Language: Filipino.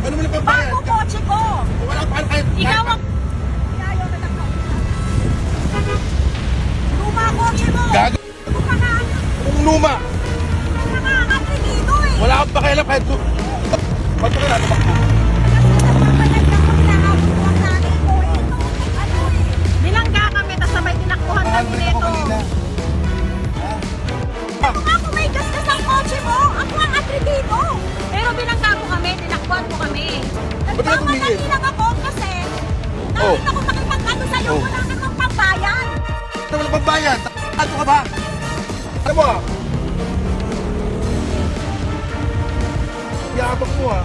Ano mo na pambayad? Bago kotse ko. Wala pa kahit... Ikaw ang... Ayaw na nagkausap. Luma kotse mo. Gago. Ano ka nga? Kung luma. Nakakatri dito eh. Wala akong pakialam kahit... Ba't ka na tumakbo? Bilangga kami, tas sabay tinakbuhan kami nito. Ako nga kung may gasgas ang kotse mo, ako ang atri dito. Pero bilangga mo kami, tinakbuhan mo kami. Nagmamadali lang ako kasi nakita ko makipagkano sa'yo, wala ka ng pambayan. Ano mo na pambayad? Ano ka ba? Ano mo ah? Yabang mo ah.